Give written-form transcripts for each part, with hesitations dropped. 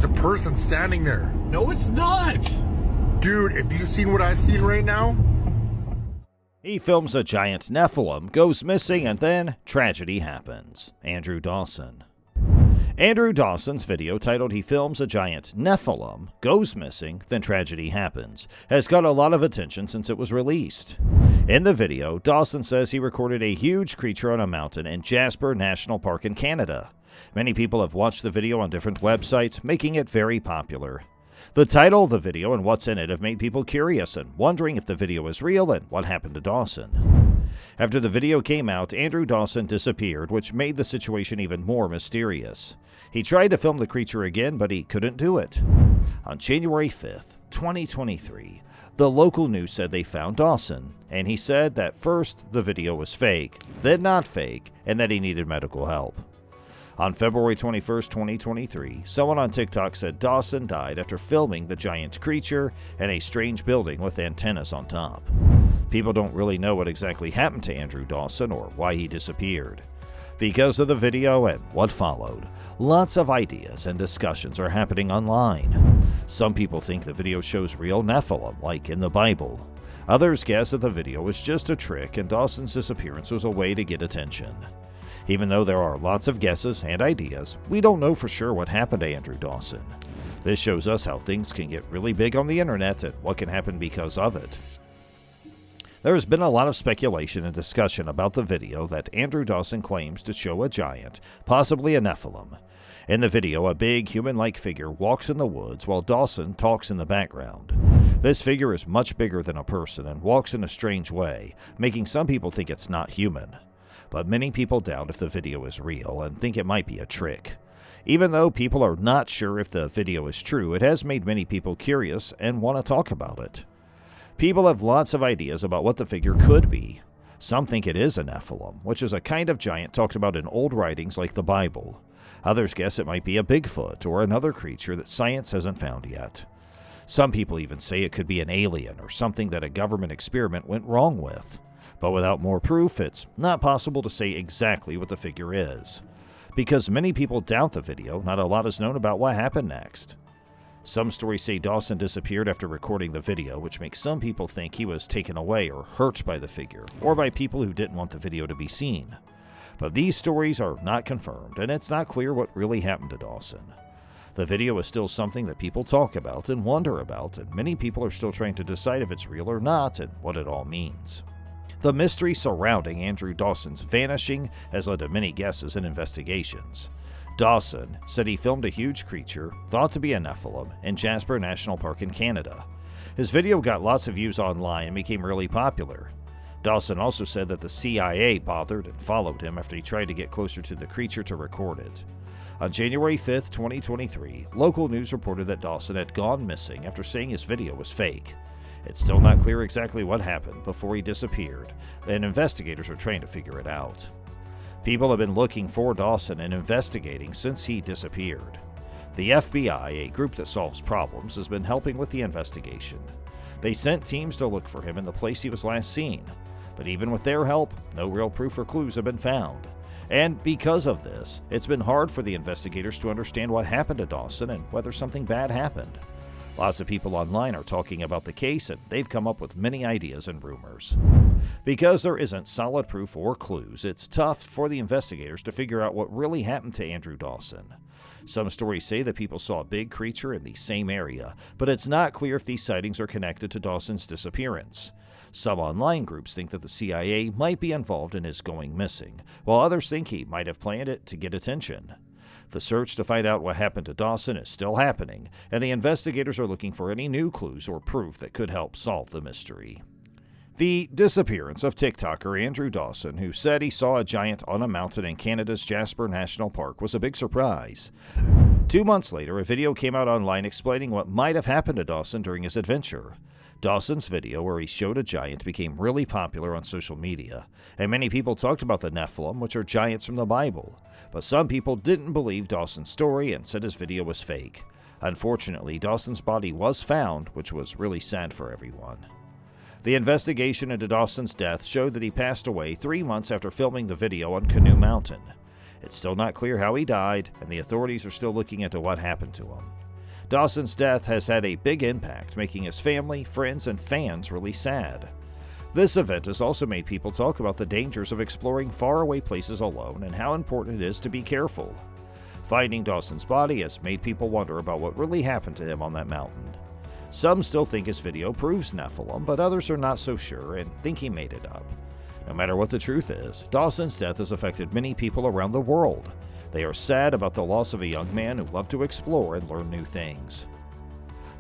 It's a person standing there. No, it's not. Dude, have you seen what I've seen right now? He films a giant Nephilim, goes missing, and then tragedy happens. Andrew Dawson. Andrew Dawson's video titled "He Films a Giant Nephilim, Goes Missing, Then Tragedy Happens" has got a lot of attention since it was released. In the video, Dawson says he recorded a huge creature on a mountain in Jasper National Park in Canada. Many people have watched the video on different websites, making it very popular. The title of the video and what's in it have made people curious and wondering if the video is real and what happened to Dawson. After the video came out, Andrew Dawson disappeared, which made the situation even more mysterious. He tried to film the creature again, but he couldn't do it. On January 5th, 2023, the local news said they found Dawson, and he said that first the video was fake, then not fake, and that he needed medical help. On February 21st, 2023, someone on TikTok said Dawson died after filming the giant creature and a strange building with antennas on top. People don't really know what exactly happened to Andrew Dawson or why he disappeared. Because of the video and what followed, lots of ideas and discussions are happening online. Some people think the video shows real Nephilim, like in the Bible. Others guess that the video was just a trick and Dawson's disappearance was a way to get attention. Even though there are lots of guesses and ideas, we don't know for sure what happened to Andrew Dawson. This shows us how things can get really big on the internet and what can happen because of it. There has been a lot of speculation and discussion about the video that Andrew Dawson claims to show a giant, possibly a Nephilim. In the video, a big human-like figure walks in the woods while Dawson talks in the background. This figure is much bigger than a person and walks in a strange way, making some people think it's not human. But many people doubt if the video is real and think it might be a trick. Even though people are not sure if the video is true, it has made many people curious and want to talk about it. People have lots of ideas about what the figure could be. Some think it is a Nephilim, which is a kind of giant talked about in old writings like the Bible. Others guess it might be a Bigfoot or another creature that science hasn't found yet. Some people even say it could be an alien or something that a government experiment went wrong with. But without more proof, it's not possible to say exactly what the figure is. Because many people doubt the video, not a lot is known about what happened next. Some stories say Dawson disappeared after recording the video, which makes some people think he was taken away or hurt by the figure, or by people who didn't want the video to be seen. But these stories are not confirmed, and it's not clear what really happened to Dawson. The video is still something that people talk about and wonder about, and many people are still trying to decide if it's real or not and what it all means. The mystery surrounding Andrew Dawson's vanishing has led to many guesses and investigations. Dawson said he filmed a huge creature, thought to be a Nephilim, in Jasper National Park in Canada. His video got lots of views online and became really popular. Dawson also said that the CIA bothered and followed him after he tried to get closer to the creature to record it. On January 5th, 2023, local news reported that Dawson had gone missing after saying his video was fake. It's still not clear exactly what happened before he disappeared, and investigators are trying to figure it out. People have been looking for Dawson and investigating since he disappeared. The FBI, a group that solves problems, has been helping with the investigation. They sent teams to look for him in the place he was last seen, but even with their help, no real proof or clues have been found. And because of this, it's been hard for the investigators to understand what happened to Dawson and whether something bad happened. Lots of people online are talking about the case, and they've come up with many ideas and rumors. Because there isn't solid proof or clues, it's tough for the investigators to figure out what really happened to Andrew Dawson. Some stories say that people saw a big creature in the same area, but it's not clear if these sightings are connected to Dawson's disappearance. Some online groups think that the CIA might be involved in his going missing, while others think he might have planned it to get attention. The search to find out what happened to Dawson is still happening, and the investigators are looking for any new clues or proof that could help solve the mystery. The disappearance of TikToker Andrew Dawson, who said he saw a giant on a mountain in Canada's Jasper National Park, was a big surprise. 2 months later, a video came out online explaining what might have happened to Dawson during his adventure. Dawson's video, where he showed a giant, became really popular on social media, and many people talked about the Nephilim, which are giants from the Bible. But some people didn't believe Dawson's story and said his video was fake. Unfortunately, Dawson's body was found, which was really sad for everyone. The investigation into Dawson's death showed that he passed away 3 months after filming the video on Canoe Mountain. It's still not clear how he died, and the authorities are still looking into what happened to him. Dawson's death has had a big impact, making his family, friends, and fans really sad. This event has also made people talk about the dangers of exploring faraway places alone and how important it is to be careful. Finding Dawson's body has made people wonder about what really happened to him on that mountain. Some still think his video proves Nephilim, but others are not so sure and think he made it up. No matter what the truth is, Dawson's death has affected many people around the world. They are sad about the loss of a young man who loved to explore and learn new things.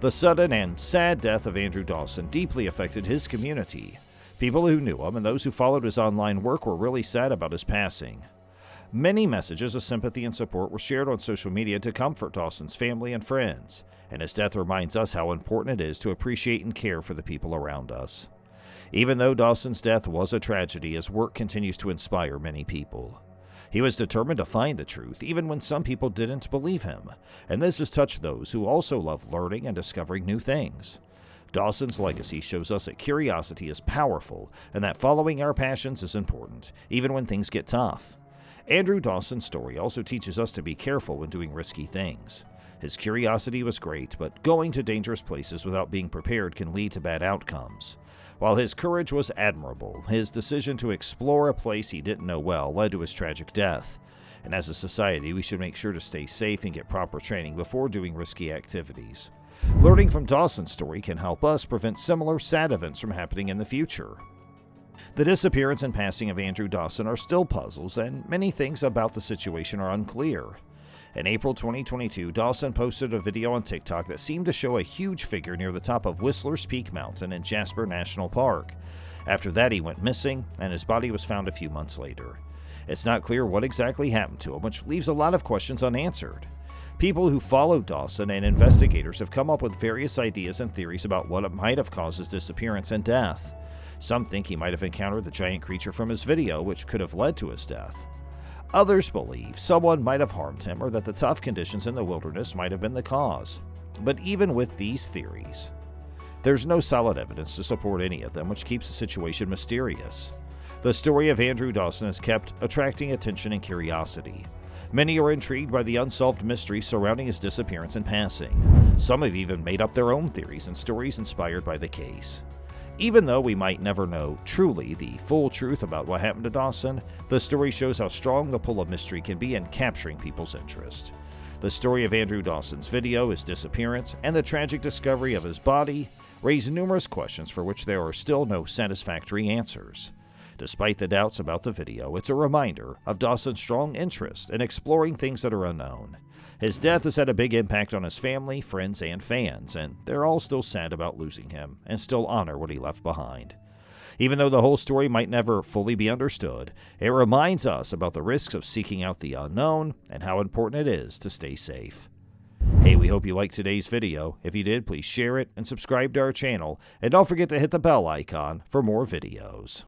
The sudden and sad death of Andrew Dawson deeply affected his community. People who knew him and those who followed his online work were really sad about his passing. Many messages of sympathy and support were shared on social media to comfort Dawson's family and friends, and his death reminds us how important it is to appreciate and care for the people around us. Even though Dawson's death was a tragedy, his work continues to inspire many people. He was determined to find the truth, even when some people didn't believe him, and this has touched those who also love learning and discovering new things. Dawson's legacy shows us that curiosity is powerful and that following our passions is important, even when things get tough. Andrew Dawson's story also teaches us to be careful when doing risky things. His curiosity was great, but going to dangerous places without being prepared can lead to bad outcomes. While his courage was admirable, his decision to explore a place he didn't know well led to his tragic death. And as a society, we should make sure to stay safe and get proper training before doing risky activities. Learning from Dawson's story can help us prevent similar sad events from happening in the future. The disappearance and passing of Andrew Dawson are still puzzles, and many things about the situation are unclear. In April 2022, Dawson posted a video on TikTok that seemed to show a huge figure near the top of Whistler's Peak Mountain in Jasper National Park. After that, he went missing, and his body was found a few months later. It's not clear what exactly happened to him, which leaves a lot of questions unanswered. People who followed Dawson and investigators have come up with various ideas and theories about what might have caused his disappearance and death. Some think he might have encountered the giant creature from his video, which could have led to his death. Others believe someone might have harmed him or that the tough conditions in the wilderness might have been the cause. But even with these theories, there's no solid evidence to support any of them, which keeps the situation mysterious. The story of Andrew Dawson has kept attracting attention and curiosity. Many are intrigued by the unsolved mysteries surrounding his disappearance and passing. Some have even made up their own theories and stories inspired by the case. Even though we might never know truly the full truth about what happened to Dawson, the story shows how strong the pull of mystery can be in capturing people's interest. The story of Andrew Dawson's video, his disappearance, and the tragic discovery of his body raise numerous questions for which there are still no satisfactory answers. Despite the doubts about the video, it's a reminder of Dawson's strong interest in exploring things that are unknown. His death has had a big impact on his family, friends, and fans, and they're all still sad about losing him and still honor what he left behind. Even though the whole story might never fully be understood, it reminds us about the risks of seeking out the unknown and how important it is to stay safe. Hey, we hope you liked today's video. If you did, please share it and subscribe to our channel, and don't forget to hit the bell icon for more videos.